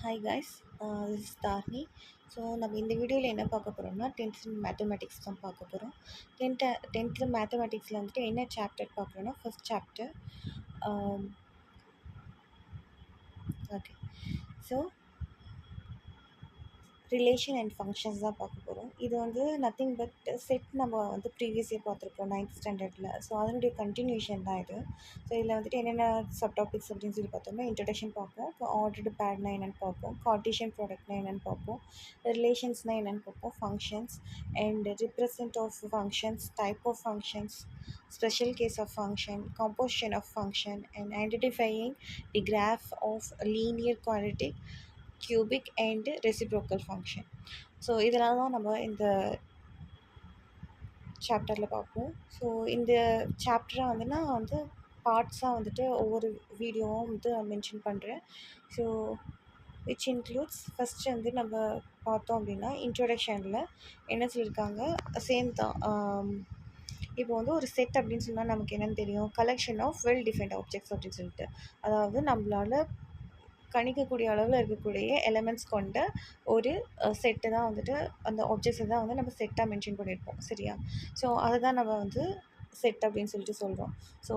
Hi guys, this is Dharni. So நம்ம இந்த வீடியோவில் என்ன பார்க்க போகிறோம்னா மேத்தமெட்டிக்ஸ் தான் பார்க்க போகிறோம். டென்த்து மேத்தமெட்டிக்ஸில் வந்துட்டு என்ன சாப்டர் பார்க்குறோன்னா first chapter. Okay, so relation and functions தான் பார்க்க போகிறோம். இது வந்து நத்திங் பட் செட். நம்ம வந்து ப்ரீவியஸ் இயர் பார்த்துருப்போம் 9th ஸ்டாண்டர்டில். ஸோ அதனுடைய கண்டினியூஷன் தான் இது. ஸோ இதில் வந்துட்டு என்னென்ன சப் டாபிக்ஸ் அப்படின்னு சொல்லி பார்த்தோம்னா இன்ட்ரடக்ஷன் பார்ப்போம், இப்போ ஆர்டர்டு பேர்னா என்னென்னு பார்ப்போம், கார்ட்டீசியன் ப்ராடக்ட்னா என்னென்னு பார்ப்போம், ரிலேஷன்ஸ்னால் என்னென்னு பார்ப்போம், functions and represent of functions, type of functions, special case of function, composition of function and identifying the graph of linear quadratic, cubic and reciprocal function. So இதெல்லாம் தான் நம்ம இந்த சாப்டரில் பார்ப்போம். ஸோ இந்த சாப்டரை வந்து நான் வந்து பார்ட்ஸாக வந்துட்டு ஒவ்வொரு வீடியோவும் வந்து மென்ஷன் பண்ணுறேன். ஸோ விச் இன்க்ளூட்ஸ் ஃபஸ்ட்டு வந்து நம்ம பார்த்தோம் அப்படின்னா இன்ட்ரொடக்ஷனில் என்ன சொல்லியிருக்காங்க, சேம் தான். இப்போ வந்து ஒரு செட் அப்படின்னு சொன்னால் நமக்கு என்னென்னு தெரியும், collection of well defined objects அப்படின்னு சொல்லிட்டு. அதாவது நம்மளால் கணிக்கக்கூடிய அளவில் இருக்கக்கூடிய எலமெண்ட்ஸ் கொண்ட ஒரு செட்டு தான் வந்துட்டு, அந்த ஆப்ஜெக்ட்ஸை தான் வந்து நம்ம செட்டாக மென்ஷன் பண்ணியிருப்போம். சரியா? ஸோ அதை தான் நம்ம வந்து செட் அப்படின்னு சொல்லிட்டு சொல்கிறோம். ஸோ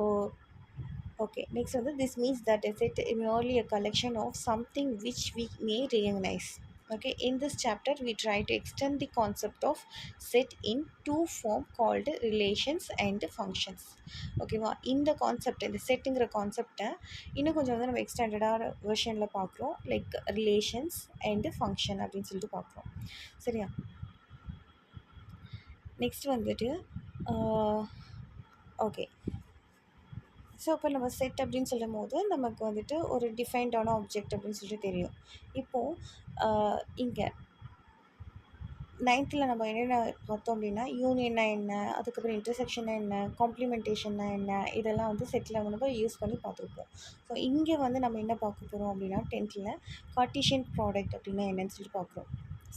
ஓகே, நெக்ஸ்ட் வந்து this means that a set is merely a collection of something which we may recognize. Okay, in this chapter we try to extend the concept of set in two form called relations and functions. ஓகேவா? இந்த concept, இந்த செட்டுங்கிற கான்செப்டை இன்னும் கொஞ்சம் வந்து நம்ம எக்ஸ்டெண்டடான வெர்ஷனில் பார்க்குறோம், like relations and function அப்படின்னு சொல்லிட்டு பார்க்குறோம். சரியா? நெக்ஸ்ட் வந்துட்டு ஓகே, ஸோ இப்போ நம்ம செட் அப்படின்னு சொல்லும் போது நமக்கு வந்துட்டு ஒரு டிஃபைன்டான ஆப்ஜெக்ட் அப்படின்னு சொல்லிட்டு தெரியும். இப்போது இங்கே 9th நம்ம என்னென்ன பார்த்தோம் அப்படின்னா யூனியன்னா என்ன, அதுக்கப்புறம் இன்டர்செக்ஷன்னா என்ன, காம்ப்ளிமெண்டேஷன்னா என்ன, இதெல்லாம் வந்து செட்டில் வந்து நம்ம யூஸ் பண்ணி பார்த்துருப்போம். ஸோ இங்கே வந்து நம்ம என்ன பார்க்க போகிறோம் அப்படின்னா 10th கார்ட்டீசியன் ப்ராடக்ட் அப்படின்னா என்னன்னு சொல்லி பார்க்குறோம்.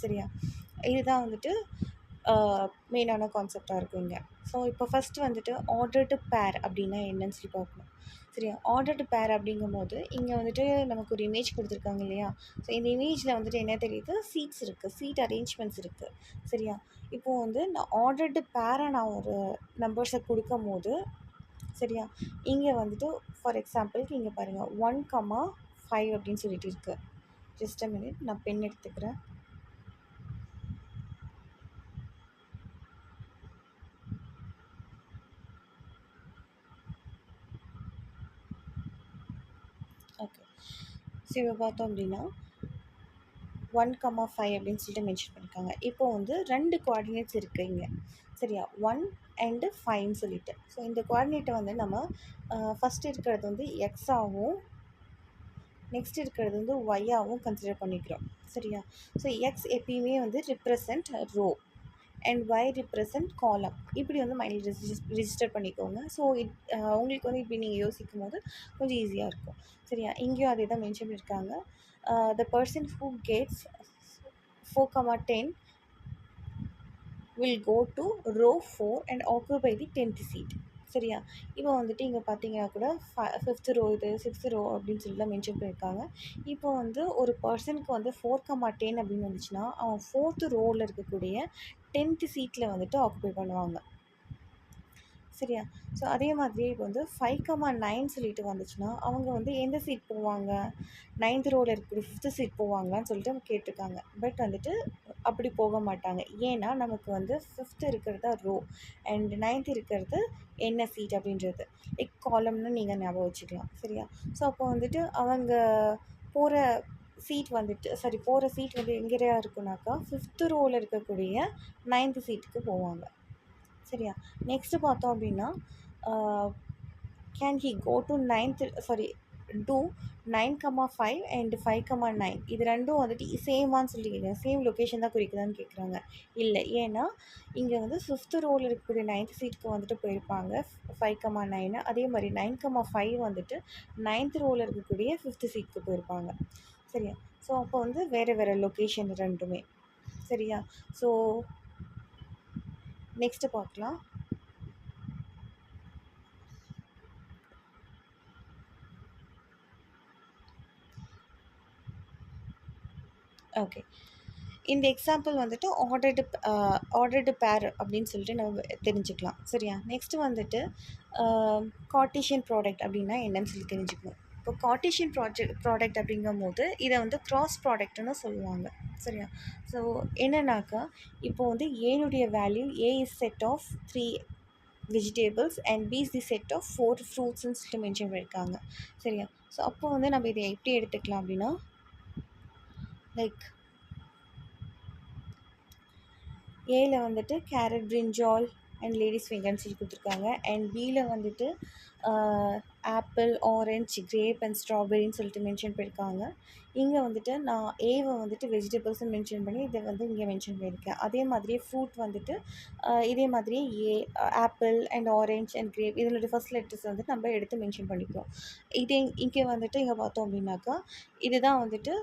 சரியா? இதுதான் வந்துட்டு மெயினான கான்செப்டாக இருக்கும் இங்கே. ஸோ இப்போ ஃபஸ்ட்டு வந்துட்டு ஆர்டர்டு பேர் அப்படின்னா என்னன்னு சொல்லி பார்க்கணும். சரியா? ஆர்டர்டு பேர் அப்படிங்கும்போது இங்கே வந்துட்டு நமக்கு ஒரு இமேஜ் கொடுத்துருக்காங்க இல்லையா? ஸோ இந்த இமேஜில் வந்துட்டு என்ன தெரியுது, சீட்ஸ் இருக்குது, சீட் அரேஞ்ச்மெண்ட்ஸ் இருக்குது. சரியா? இப்போது வந்து நான் ஆர்டர்டு பேரை நான் ஒரு நம்பர்ஸை கொடுக்கும் போது, சரியா, இங்கே வந்துட்டு ஃபார் எக்ஸாம்பிளுக்கு இங்கே பாருங்கள் 1,5 அப்படின்னு சொல்லிட்டு இருக்குது. ஜஸ்ட் அ மினிட், நான் பென் எடுத்துக்கிறேன். ஓகே, ஸோ இப்போ பார்த்தோம் அப்படின்னா 1,5 அப்படின்னு சொல்லிட்டு மென்ஷன் பண்ணியிருக்காங்க. இப்போ வந்து 2 கோஆர்டினேட்ஸ் இருக்குது இங்கே. சரியா? 1 அண்டு 5ன்னு சொல்லிட்டு. ஸோ இந்த கோஆர்டினேட்டை வந்து நம்ம ஃபஸ்ட் இருக்கிறது வந்து எக்ஸாகவும் நெக்ஸ்ட் இருக்கிறது வந்து ஒய்யாகவும் கன்சிடர் பண்ணிக்கிறோம். சரியா? ஸோ எக்ஸ் எப்பயுமே வந்து represent row and y represent column. இப்படி வந்து மைண்டில் ரிஜிஸ்டர் பண்ணிக்கோங்க. ஸோ உங்களுக்கு வந்து இப்படி நீங்கள் யோசிக்கும் போது கொஞ்சம் ஈஸியாக இருக்கும். சரியா? இங்கேயும் அதே தான் மென்ஷன் பண்ணியிருக்காங்க. The person who gets 4,10 will go to row 4 and occupy the 10th seat. சரியா? இப்போ வந்துட்டு இங்கே பார்த்தீங்கன்னா கூட 5th ரோ இது 6th ரோ அப்படின்னு சொல்லிலாம் மென்ஷன் பண்ணியிருக்காங்க. இப்போ வந்து ஒரு பர்சனுக்கு வந்து 4,10 அப்படின்னு வந்துச்சுன்னா அவன் 4th ரோவில் இருக்கக்கூடிய 10th சீட்டில் வந்துட்டு ஆக்குபை பண்ணுவாங்க. சரியா? ஸோ அதே மாதிரியே இப்போ வந்து 5,9 சொல்லிட்டு வந்துச்சுன்னா அவங்க வந்து எந்த சீட் போவாங்க, 9th ரோவில் இருக்கிற 5th சீட் போவாங்களான்னு சொல்லிட்டு அவங்க கேட்டிருக்காங்க. பட் வந்துட்டு அப்படி போக மாட்டாங்க. ஏன்னா நமக்கு வந்து 5th இருக்கிறது ரோ அண்ட் 9th இருக்கிறது என்ன சீட் அப்படின்றது லைக் காலம்னு நீங்கள் ஞாபகம் வச்சுக்கலாம். சரியா? ஸோ அப்போ வந்துட்டு அவங்க போகிற சீட் வந்து எங்கேயா இருக்குனாக்கா 5th ரோவில் இருக்கக்கூடிய 9th சீட்டுக்கு போவாங்க. சரியா? நெக்ஸ்ட்டு பார்த்தோம் அப்படின்னா can he go to 9,5 and 5,9 இது ரெண்டும் வந்துட்டு சேமான்னு சொல்லி கேட்குறாங்க. சேம் லொக்கேஷன் தான் குறிக்குதான்னு கேட்குறாங்க. இல்லை, ஏன்னா இங்கே வந்து 5th ரோவில் இருக்கக்கூடிய 9th சீட்டுக்கு வந்துட்டு போயிருப்பாங்க 5,9. அதே மாதிரி 9,5 வந்துட்டு 9th ரோவில் இருக்கக்கூடிய 5th சீட்டுக்கு போயிருப்பாங்க. சரியா? ஸோ அப்போ வந்து வேறு லொக்கேஷன் ரெண்டுமே. சரியா? ஸோ நெக்ஸ்ட்டு பார்க்கலாம். ஓகே. இந்த எக்ஸாம்பிள் வந்துட்டு ஆர்டர்டு பேர் அப்படின்னு சொல்லிட்டு நம்ம தெரிஞ்சுக்கலாம். சரியா? நெக்ஸ்ட்டு வந்துட்டு கார்ட்டீசியன் ப்ராடக்ட் அப்படின்னா என்னன்னு சொல்லி தெரிஞ்சுக்கணும். இப்போ கார்ட்டீசியன் ப்ராடக்ட் அப்படிங்கும்போது இதை வந்து கிராஸ் ப்ராடக்ட்னு சொல்லுவாங்க. சரியா? ஸோ என்னன்னாக்கா, இப்போ வந்து ஏனுடைய value A is set of 3 vegetables and B is the set of 4 ஃப்ரூட்ஸ்ன்னு சொல்லிட்டு மென்ஷன் பண்ணியிருக்காங்க. சரியா? ஸோ அப்போ வந்து நம்ம இதை எப்படி எடுத்துக்கலாம் அப்படின்னா, லைக் ஏல வந்துட்டு கேரட், பிரிஞ்சால் அண்ட் லேடிஸ் ஃபிங்கர்னு சொல்லி கொடுத்துருக்காங்க. அண்ட் பியில் வந்துட்டு ஆப்பிள், ஆரஞ்சு, கிரேப் அண்ட் ஸ்ட்ராபெரின்னு சொல்லிட்டு மென்ஷன் பண்ணியிருக்காங்க. இங்கே வந்துட்டு நான் ஏவை வந்துட்டு வெஜிடபிள்ஸ்ன்னு மென்ஷன் பண்ணி இதை வந்து இங்கே மென்ஷன் பண்ணியிருக்கேன். அதே மாதிரியே ஃப்ரூட் வந்துட்டு இதே மாதிரியே apple and orange and grape இதனுடைய ஃபர்ஸ்ட் லெட்டர்ஸ் வந்துட்டு நம்ம எடுத்து மென்ஷன் பண்ணிக்கிறோம். இதே இங்கே வந்துட்டு இங்கே பார்த்தோம் அப்படின்னாக்கா, இதுதான் வந்துட்டு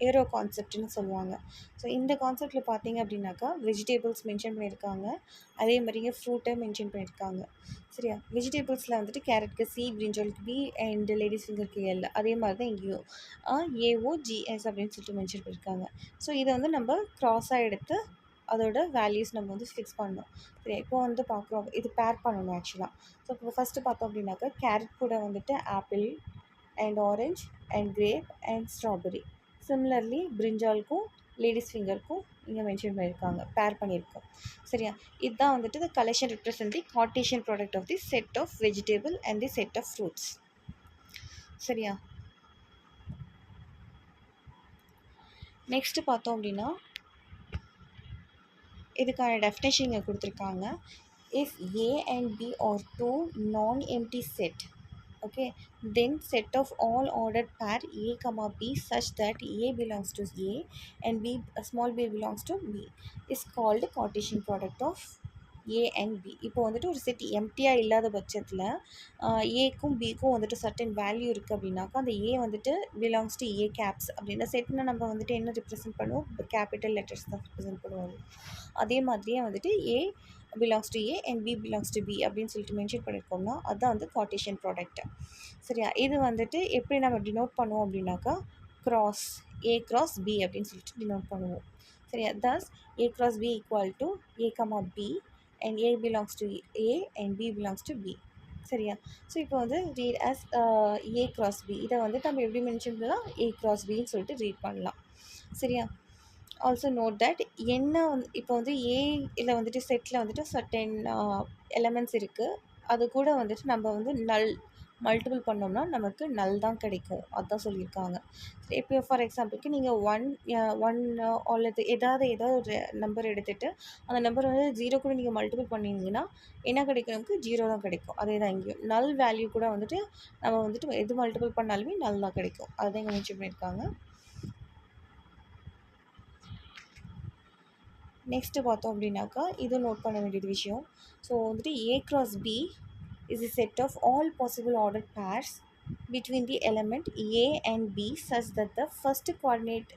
ஏரோ கான்செப்ட்னு சொல்லுவாங்க. ஸோ இந்த கான்செப்டில் பார்த்தீங்க அப்படின்னாக்கா, வெஜிடேபிள்ஸ் மென்ஷன் பண்ணியிருக்காங்க. அதே மாதிரிங்க ஃப்ரூட்டை மென்ஷன் பண்ணியிருக்காங்க. சரியா? வெஜிடேபிள்ஸில் வந்துட்டு கேரட்க்கு சி, பிரிஞ்சாலுக்கு பி அண்ட் லேடிஸ் ஃபிங்கருக்கு எல். அதே மாதிரி தான் இங்கேயும் ஏஓஜிஎஸ் அப்படின்னு சொல்லிட்டு மென்ஷன் பண்ணியிருக்காங்க. ஸோ இதை வந்து நம்ம க்ராஸாக எடுத்து அதோட வேல்யூஸ் நம்ம வந்து ஃபிக்ஸ் பண்ணணும். சரி, இப்போ வந்து பார்க்குறோம், இது பேர் பண்ணணும் ஆக்சுவலாக. ஸோ இப்போ ஃபஸ்ட்டு பார்த்தோம் அப்படின்னாக்கா, கேரட் கூட வந்துட்டு apple and orange and grape and strawberry. Similarly பிரிஞ்சாலுக்கும் லேடிஸ் ஃபிங்கருக்கும் இங்கே மென்ஷன் பண்ணியிருக்காங்க, பேர் பண்ணியிருக்கோம். சரியா? இதுதான் வந்துட்டு the collection represent the Cartesian product of the set of vegetable and the set of fruits. சரியா? நெக்ஸ்ட்டு பார்த்தோம் அப்படின்னா, இதுக்கான டெஃபினேஷன் இங்கே கொடுத்துருக்காங்க. If A and B are two non-empty set, okay, then set of all ordered pair a comma b such that a belongs to a and b small b belongs to b is called Cartesian product of a and b. இப்போ வந்துட்டு ஒரு set எம்டியாக இல்லாத பட்சத்தில் ஏக்கும் பிக்கும் வந்துட்டு certain value இருக்குது அப்படின்னாக்கா, அந்த ஏ வந்துட்டு பிலாங்ஸ் டு ஏ கேப்ஸ் அப்படின்னா செட்னா நம்ம வந்துட்டு என்ன ரிப்ரசென்ட் பண்ணுவோம், கேபிட்டல் லெட்டர்ஸ் தான் ரிப்ரசென்ட் பண்ணுவோம். அதே மாதிரியே வந்துட்டு A belongs to A and B belongs to B அப்படின்னு சொல்லிட்டு மென்ஷன் பண்ணியிருக்கோம்னா அதுதான் வந்து கார்ட்டீசியன் ப்ராடக்ட். சரியா? இது வந்துட்டு எப்படி நம்ம டினோட் பண்ணுவோம் அப்படின்னாக்கா, கிராஸ் ஏ கிராஸ் பி அப்படின்னு சொல்லிட்டு டினோட் பண்ணுவோம். சரியா? thus a cross b equal to a comma b and a belongs to a and b belongs to b. சரியா? ஸோ இப்போ வந்து read as a cross b. இதை வந்து நம்ம எப்படி மென்ஷன் பண்ணலாம், a cross bன்னு சொல்லிட்டு ரீட் பண்ணலாம். சரியா? ஆல்சோ நோட் தட் என்ன வந்து இப்போ வந்து ஏல வந்துட்டு செட்டில் வந்துட்டு சர்டன் எலமெண்ட்ஸ் இருக்குது. அது கூட வந்துட்டு நம்ம வந்து மல்டிபிள் பண்ணோம்னா நமக்கு நல் தான் கிடைக்கும். அதுதான் சொல்லியிருக்காங்க. இப்போ ஃபார் எக்ஸாம்பிளுக்கு நீங்கள் ஒன் அல்லது ஏதாவது ஒரு நம்பர் எடுத்துகிட்டு அந்த நம்பர் வந்து 0 கூட நீங்கள் மல்டிபிள் பண்ணிங்கன்னா என்ன கிடைக்கும், நமக்கு 0 தான் கிடைக்கும். அதே தான் இங்கேயும் நல் வேல்யூ கூட வந்துட்டு நம்ம வந்துட்டு எது மல்டிபிள் பண்ணாலுமே நல் தான் கிடைக்கும். அதுதான் இங்கே மென்ஷன் பண்ணியிருக்காங்க. நெக்ஸ்ட்டு பார்த்தோம் அப்படின்னாக்கா, இது நோட் பண்ண வேண்டியது விஷயம். ஸோ வந்துட்டு A cross B is a set of all possible ordered pairs between the element A and B such that the first coordinate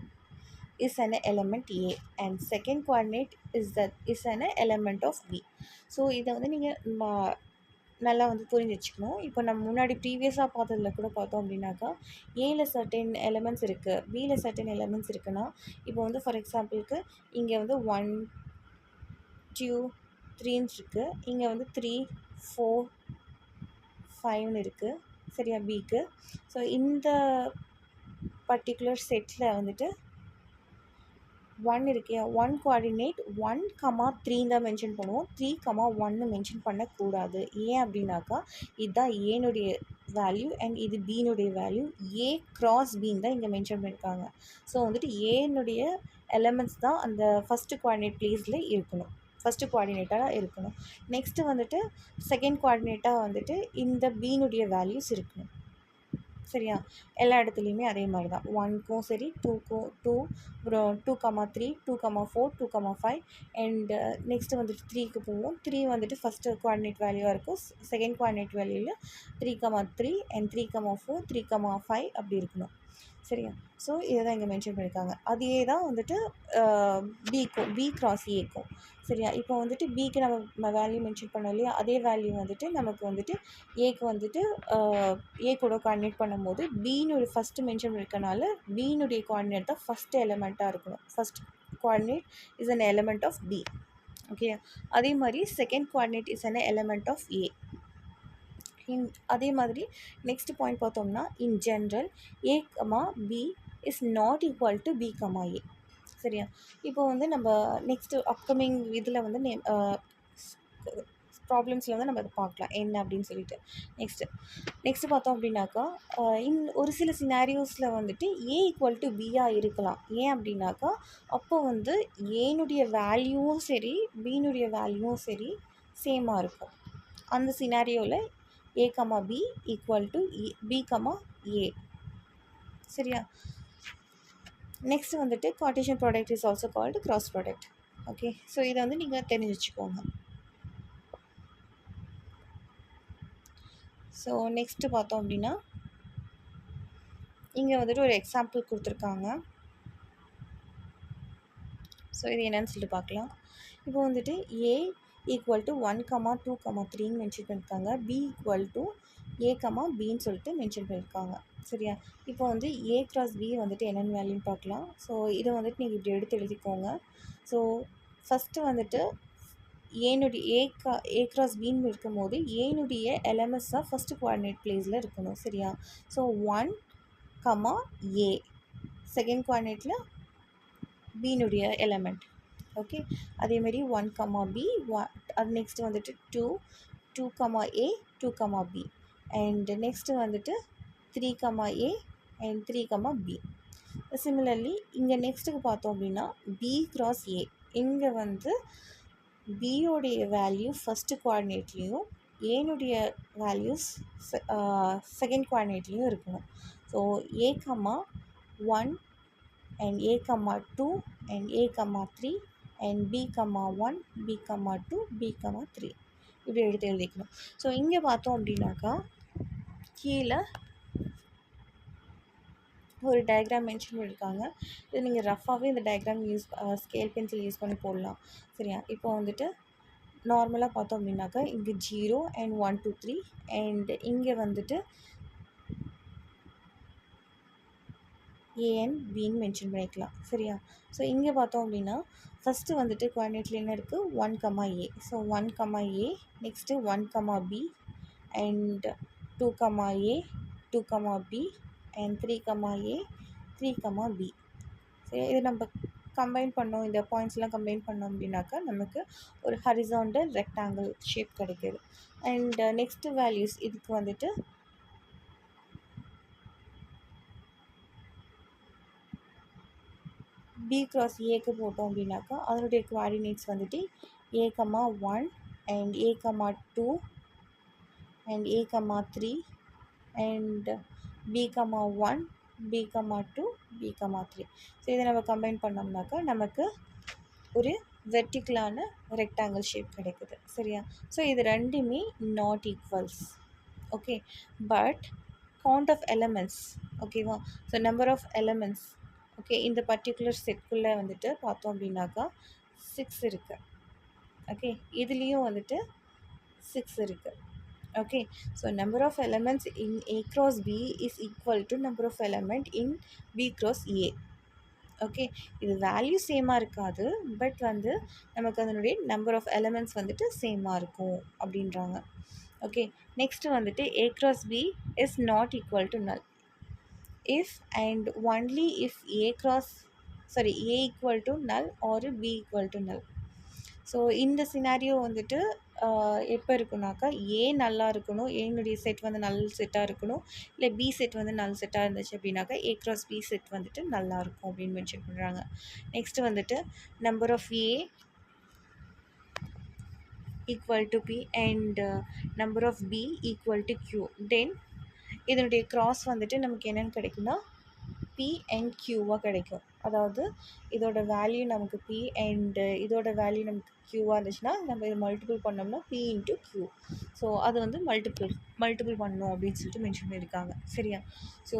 is an element A and second coordinate is an element of B. So இதை வந்து நீங்கள் நல்லா வந்து புரிஞ்சு வச்சுக்கணும். இப்போ நம்ம முன்னாடி ப்ரீவியஸாக பார்த்ததில் கூட பார்த்தோம் அப்படின்னாக்கா, ஏல சர்டன் எலமெண்ட்ஸ் இருக்குது, பியில் சர்டன் எலமெண்ட்ஸ் இருக்குன்னா, இப்போ வந்து ஃபார் எக்ஸாம்பிளுக்கு இங்கே வந்து 1 2 3ன்னு இருக்குது, இங்கே வந்து 3 4 5ன்னு இருக்குது. சரியா? பிக்கு. ஸோ இந்த பர்டிகுலர் செட்டில் வந்துட்டு 1 இருக்கு. 1 கோஆர்டினேட் 1,3 தான் மென்ஷன் பண்ணுவோம். 3,1 மென்ஷன் பண்ணக்கூடாது. ஏன் அப்படின்னாக்கா, இதுதான் ஏனுடைய வேல்யூ அண்ட் இது பினுடைய வேல்யூ. ஏ கிராஸ் பின்னு தான் இங்கே மென்ஷன் பண்ணியிருக்காங்க. ஸோ வந்துட்டு ஏனுடைய எலமெண்ட்ஸ் தான் அந்த ஃபஸ்ட்டு கோஆர்டினேட் பிளேஸில் இருக்கணும், ஃபஸ்ட்டு கோஆர்டினேட்டாக இருக்கணும். நெக்ஸ்ட்டு வந்துட்டு செகண்ட் கோஆர்டினேட்டாக வந்துட்டு இந்த பினுடைய வேல்யூஸ் இருக்கணும். சரியா? எல்லா இடத்துலையுமே அதே மாதிரி தான். 1க்கும் சரி, 2க்கும் 2, அப்புறம் 2,3, 2,4, 2,5 அண்ட் நெக்ஸ்ட்டு வந்துட்டு 3க்கு போவோம். 3 வந்துட்டு ஃபஸ்ட்டு கோஆர்டினேட் வேல்யூவாக இருக்கும். செகண்ட் கோஆர்டினேட் வேல்யூவில் 3,3 அண்ட் 3,4, 3,5 அப்படி இருக்கணும். சரியா? ஸோ இத தான் இங்க மென்ஷன் பண்ணியிருக்காங்க. அதே தான் வந்துட்டு பிக்கும் பி கிராஸ் ஏக்கும். சரியா? இப்போ வந்துட்டு பிக்கு நம்ம வேல்யூ மென்ஷன் பண்ணோம் இல்லையா? அதே வேல்யூ வந்துட்டு நமக்கு வந்துட்டு ஏக்கு வந்துட்டு ஏ கூட கோஆர்டினேட் பண்ணும்போது பின்னு ஃபஸ்ட்டு மென்ஷன் பண்ணியிருக்கனால பியினுடைய கோஆர்டினேட் தான் ஃபஸ்ட் எலிமெண்ட்டாக இருக்கணும். First coordinate is an element of B. Okay. அதே மாதிரி second coordinate is an element of A. அதே மாதிரி நெக்ஸ்ட் பாயிண்ட் பார்த்தோம்னா in general A comma B is not equal to B comma A. சரியா? இப்போ வந்து நம்ம நெக்ஸ்ட்டு அப்கமிங் இதில் வந்து ப்ராப்ளம்ஸில் வந்து நம்ம அதை பார்க்கலாம் என்ன அப்படின்னு சொல்லிட்டு. நெக்ஸ்ட்டு பார்த்தோம் அப்படின்னாக்கா ஒரு சில சினாரியோஸில் வந்துட்டு ஏ ஈக்குவல் டு பியாக இருக்கலாம். ஏன் அப்படின்னாக்கா அப்போ வந்து ஏனுடைய வேல்யூவும் சரி பியினுடைய வேல்யூவும் சரி சேமாக இருக்கும். அந்த சினாரியோவில் a comma b equal to b comma a. சரியா? நெக்ஸ்ட் வந்துட்டு Cartesian product is also called cross product. Okay. So இதை வந்து நீங்கள் தெரிஞ்சு வச்சுக்கோங்க. ஸோ நெக்ஸ்ட்டு பார்த்தோம் அப்படின்னா இங்கே வந்துட்டு ஒரு எக்ஸாம்பிள் கொடுத்துருக்காங்க. ஸோ இது என்னன்னு சொல்லிட்டு பார்க்கலாம். இப்போ வந்துட்டு ஏ ஈக்குவல் டு 1, 2, 3ன்னு மென்ஷன் பண்ணியிருக்காங்க. B equal to A comma பின்னு சொல்லிட்டு மென்ஷன் பண்ணியிருக்காங்க. சரியா? இப்போ வந்து ஏ கிராஸ் பி வந்துட்டு என்னென்னு வேல்யூன்னு பார்க்கலாம். ஸோ இதை வந்துட்டு நீங்கள் இப்படி எடுத்து எழுதிக்கோங்க. ஸோ ஃபஸ்ட்டு வந்துட்டு ஏ கிராஸ் பின்னு இருக்கும்போது ஏனுடைய எலமெண்ட்ஸ் தான் ஃபஸ்ட்டு கோஆர்டினேட் பிளேஸில் இருக்கணும். சரியா? ஸோ 1, ஏ செகண்ட் கோஆர்டினேட்டில் பியினுடைய எலமெண்ட். ஓகே. அதேமாரி 1, பி அது நெக்ஸ்ட்டு வந்துட்டு 2, ஏ 2, பி அண்ட் நெக்ஸ்ட்டு வந்துட்டு 3, ஏ அண்ட் 3, பி. சிமிலர்லி இங்கே நெக்ஸ்ட்டுக்கு பார்த்தோம் அப்படின்னா பி கிராஸ் ஏ. இங்கே வந்து பியோடைய வேல்யூ ஃபஸ்ட்டு கோஆர்டினேட்லேயும் ஏனுடைய வேல்யூஸ் செகண்ட் கோஆர்டினேட்லேயும் இருக்கணும். So A comma 1 and a comma 2 and a comma 3 and b comma 1 b comma 2 b comma 3 இப்படி எடுத்து எழுதிக்கணும். ஸோ இங்கே பார்த்தோம் அப்படின்னாக்கா கீழே ஒரு டயக்ராம் மென்ஷன் பண்ணியிருக்காங்க. இது நீங்கள் ரஃபாகவே இந்த டயக்ராம் ஸ்கேல் பென்சில் யூஸ் பண்ணி போடலாம். சரியா? இப்போ வந்துட்டு நார்மலாக பார்த்தோம் அப்படின்னாக்கா இங்கே 0 and 1 2 3 அண்ட் இங்கே வந்துட்டு ஏஎன் பின்னு மென்ஷன் பண்ணிக்கலாம். சரியா? ஸோ இங்கே பார்த்தோம் அப்படின்னா ஃபஸ்ட்டு வந்துட்டு கோஆர்டினேட்டில் என்ன இருக்குது 1, A. So 1, A next 1, B and 2, A 2, B and 3, A 3, B. சரி, இது நம்ம கம்பைன் பண்ணோம், இந்த பாயிண்ட்ஸ்லாம் கம்பைன் பண்ணோம் அப்படின்னாக்கா நமக்கு ஒரு ஹரிசாண்டல் ரெக்டாங்கிள் ஷேப் கிடைக்கிது. அண்ட் நெக்ஸ்ட்டு வேல்யூஸ் இதுக்கு வந்துட்டு பி கிராஸ் ஏக்கு போட்டோம் அப்படின்னாக்கா அதனுடைய கோஆர்டினேட்ஸ் வந்துட்டு A comma 1 and A comma 2 and A comma 3 and B comma 1 B comma 2 B comma 3. So இதை நம்ம கம்பைன் பண்ணோம்னாக்கா நமக்கு ஒரு வெர்டிக்கலான ரெக்டாங்கிள் ஷேப் கிடைக்குது. சரியா? ஸோ இது ரெண்டுமே not equals. Okay. But count of elements ஓகேவா? So number of elements okay இந்த பர்டிகுலர் செட்குள்ளே வந்துட்டு பார்த்தோம் அப்படின்னாக்கா 6 இருக்குது. ஓகே. இதுலேயும் வந்துட்டு 6 இருக்குது. Okay. So number of elements in A cross B is equal to number of element in B cross A. Okay. இது வேல்யூ சேமாக இருக்காது, பட் வந்து நமக்கு அதனுடைய நம்பர் ஆஃப் எலமெண்ட்ஸ் வந்துட்டு சேமாக இருக்கும் அப்படின்றாங்க. ஓகே. நெக்ஸ்ட்டு வந்துட்டு A cross B is not equal to null if and only if a equal to null or b equal to null. So இந்த சினாரியோ வந்துட்டு எப்போ இருக்குனாக்கா ஏ நல்லா இருக்கணும், ஏனுடைய செட் வந்து நல் செட்டாக இருக்கணும், இல்லை பி செட் வந்து நல் செட்டாக இருந்துச்சு அப்படின்னாக்கா ஏ கிராஸ் பி செட் வந்துட்டு நல்லா இருக்கும் அப்படின்னு மென்ஷன் பண்ணுறாங்க. நெக்ஸ்ட்டு வந்துட்டு number of A equal to B and number of B equal to Q. Then இதனுடைய கிராஸ் வந்துட்டு நமக்கு என்னென்னு கிடைக்குன்னா பி அண்ட் க்யூவாக கிடைக்கும். அதாவது இதோட வேல்யூ நமக்கு பி அண்டு இதோட வேல்யூ நமக்கு க்யூவாக இருந்துச்சுன்னா நம்ம இதை மல்டிபிள் பண்ணோம்னா பி இன்ட்டு க்யூ. ஸோ அது வந்து மல்டிபிள் பண்ணணும் அப்படின்னு சொல்லிட்டு மென்ஷன் பண்ணியிருக்காங்க. சரியா? ஸோ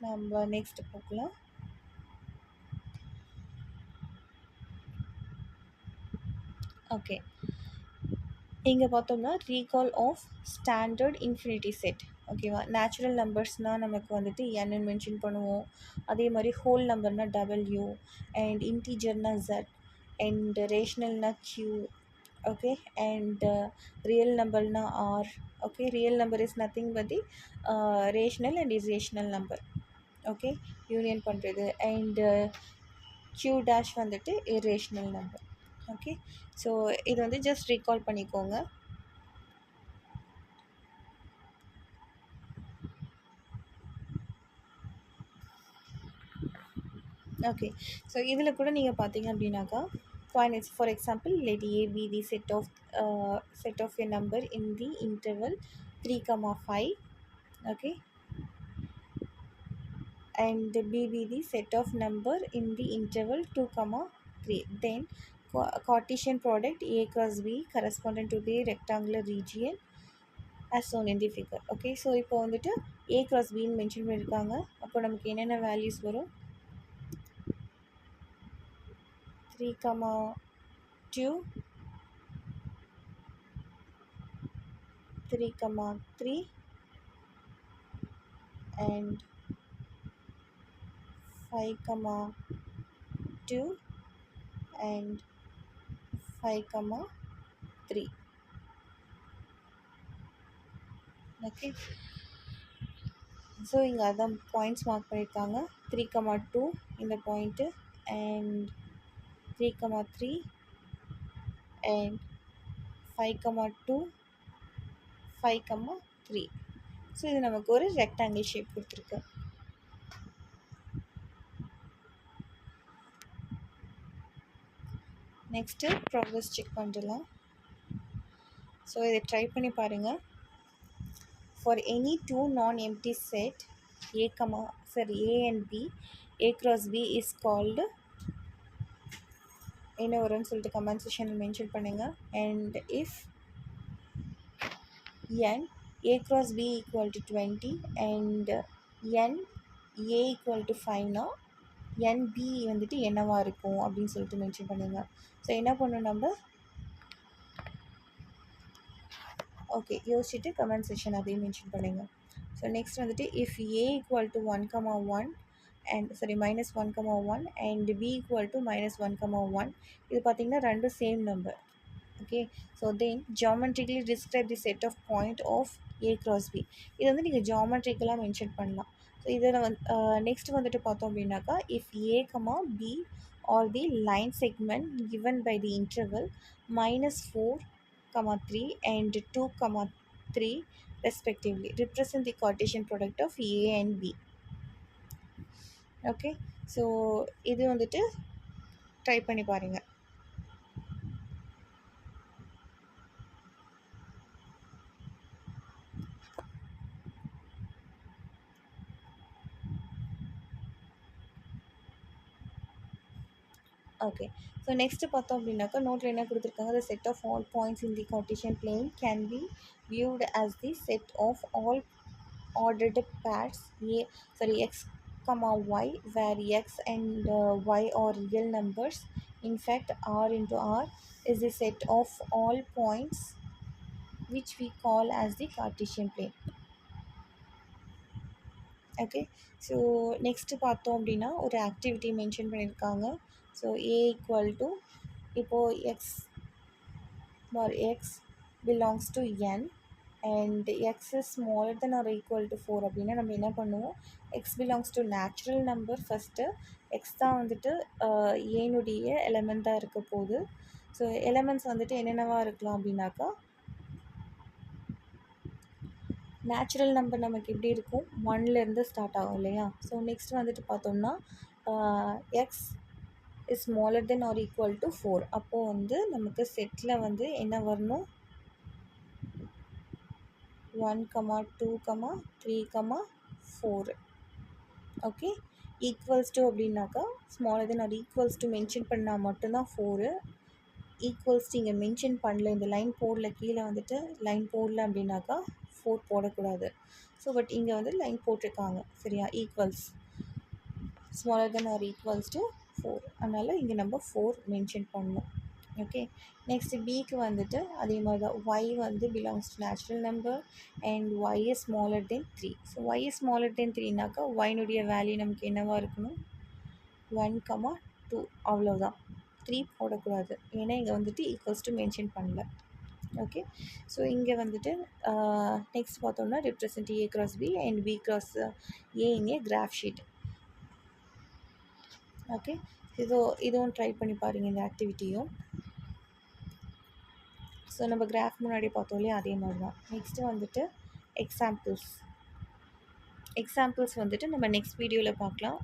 நம்ம நெக்ஸ்ட் பார்க்கலாம். ஓகே, இங்கே பார்த்தோம்னா recall of standard infinity set. ஓகேவா, நேச்சுரல் நம்பர்ஸ்னால் நமக்கு வந்துட்டு என்னு மென்ஷன் பண்ணுவோம். அதே மாதிரி ஹோல் நம்பர்னால் டபிள்யூ, அண்ட் இன்டீஜர்னால் ஜெட், அண்ட் ரேஷ்னல்னால் கியூ. ஓகே, அண்ட் ரியல் நம்பர்னால் R. Okay, real number is nothing but the rational and irrational number. Okay, union பண்ணுறது. அண்டு கியூ டேஷ் வந்துட்டு இர்ரேஷ்னல் நம்பர். ஓகே, ஸோ இது வந்து ஜஸ்ட் ரீகால் பண்ணிக்கோங்க. Okay, so இதில் கூட நீங்கள் பார்த்தீங்க அப்படின்னாக்கா, for example let A be the set of a number in the interval 3, 5. Okay, and B be the set of number in the interval 2, 3. Then Cartesian product A cross B corresponding to the rectangular region as shown in the figure. Okay, so இப்போ வந்துட்டு A cross Bன்னு mention பண்ணியிருக்காங்க. அப்போ நமக்கு என்னென்ன values வரும்? 3, 2, 3, 3, and 5, 2, and 5, 3. Okay, so இங்கே அதான் points mark பண்ணியிருக்காங்க. 3, 2 இந்த பாயிண்ட்டு, அண்ட் 3, 3, and 5, 2, 5, 3. ஸோ இது நமக்கு ஒரு ரெக்டாங்கிள் ஷேப் கொடுத்துருக்கு. நெக்ஸ்ட்டு ப்ராக்ரஸ் செக் பண்ணிடலாம். ஸோ இதை ட்ரை பண்ணி பாருங்கள். For any two non-empty set A and B, A cross B is called என்ன வரும்னு சொல்லிட்டு கமெண்ட் செக்ஷனில் மென்ஷன் பண்ணுங்கள். And if n A cross B equal to 20 and n A equal to 5னா NB வந்துட்டு என்னவாக இருக்கும் அப்படின்னு சொல்லிட்டு மென்ஷன் பண்ணுங்கள். ஸோ என்ன பண்ணணும் நம்ம? ஓகே, யோசிச்சுட்டு கமெண்ட் செக்ஷன் அதையும் மென்ஷன் பண்ணுங்கள். ஸோ நெக்ஸ்ட் வந்துட்டு if A equal to 1, 1 and -1, 1 and B equal to -1, 1. இது பார்த்திங்கன்னா ரெண்டும் same number. Okay, so then geometrically describe the set of point of A cross B. இது வந்து நீங்கள் ஜியாமெட்ரிக்கலாக மென்ஷன் பண்ணலாம். ஸோ இதில் நெக்ஸ்ட் வந்துட்டு பார்த்தோம் அப்படின்னாக்கா, if A, B or the line segment given by the interval -4, 3 and 2, 3 respectively represent the Cartesian product of A and B. Okay, so இது வந்துட்டு ட்ரை பண்ணி பாருங்கள். ஓகே, ஸோ நெக்ஸ்ட்டு பார்த்தோம் அப்படின்னாக்கா, நோட்டில் என்ன கொடுத்துருக்காங்க? The set of all points in the Cartesian plane can be viewed as the set of all ordered pairs x, y, where x and y are real numbers. In fact, R into R is the set of all points which we call as the Cartesian plane. Okay, so next பார்த்தோம் அப்படின்னா ஒரு activity mention பண்ணியிருக்காங்க. So A equal to இப்போது x belongs to n and x is smaller than or equal to 4 அப்படின்னா நம்ம என்ன பண்ணுவோம்? x belongs to natural number first. x தான் வந்துட்டு ஏனுடைய எலமெண்ட்டாக இருக்க போகுது. ஸோ எலமெண்ட்ஸ் வந்துட்டு என்னென்னவாக இருக்கலாம் அப்படின்னாக்கா, நேச்சுரல் நம்பர் நமக்கு எப்படி இருக்கும்? 1லேருந்து ஸ்டார்ட் ஆகும் இல்லையா? ஸோ நெக்ஸ்ட் வந்துட்டு பார்த்தோம்னா x is smaller than or equal to 4. அப்போது வந்து நமக்கு செட்டில் வந்து என்ன வரணும்? 1, 2, 3, 4. ஓகே, ஈக்குவல்ஸ் டு அப்படின்னாக்கா smaller than or equals to mention பண்ணால் மட்டும்தான் 4. ஈக்குவல்ஸ் இங்கே மென்ஷன் பண்ணல, இந்த லைன் போடல, கீழே வந்துட்டு லைன் போடல அப்படின்னாக்கா 4 போடக்கூடாது. ஸோ பட் இங்கே வந்து லைன் போட்டிருக்காங்க சரியா, equals smaller than or equals to 4, அதனால் இங்கே நம்ம 4 மென்ஷன் பண்ணணும். ஓகே, நெக்ஸ்ட் பிக்கு வந்துட்டு அதே மாதிரி தான், y வந்து belongs to natural number and y is smaller than 3. So y is smaller than 3னாக்கா yனுடைய வேல்யூ நமக்கு என்னவாக இருக்கணும், 1,2 அவ்வளோதான். 3 போடக்கூடாது, ஏன்னா இங்கே வந்துட்டு ஈக்குவல்ஸ் டு மென்ஷன் பண்ணல. ஓகே, ஸோ இங்கே வந்துட்டு நெக்ஸ்ட் பார்த்தோம்னா represent a cross b and b cross a in a graph sheet. Okay, இதுவும் ட்ரை பண்ணி பாருங்கள் இந்த ஆக்டிவிட்டியும். ஸோ நம்ம கிராஃப் முன்னாடி பார்த்தோம் இல்லையா, அதே மாதிரி தான். நெக்ஸ்ட்டு வந்துட்டு எக்ஸாம்பிள்ஸ் வந்துட்டு நம்ம நெக்ஸ்ட் வீடியோவில் பார்க்கலாம்.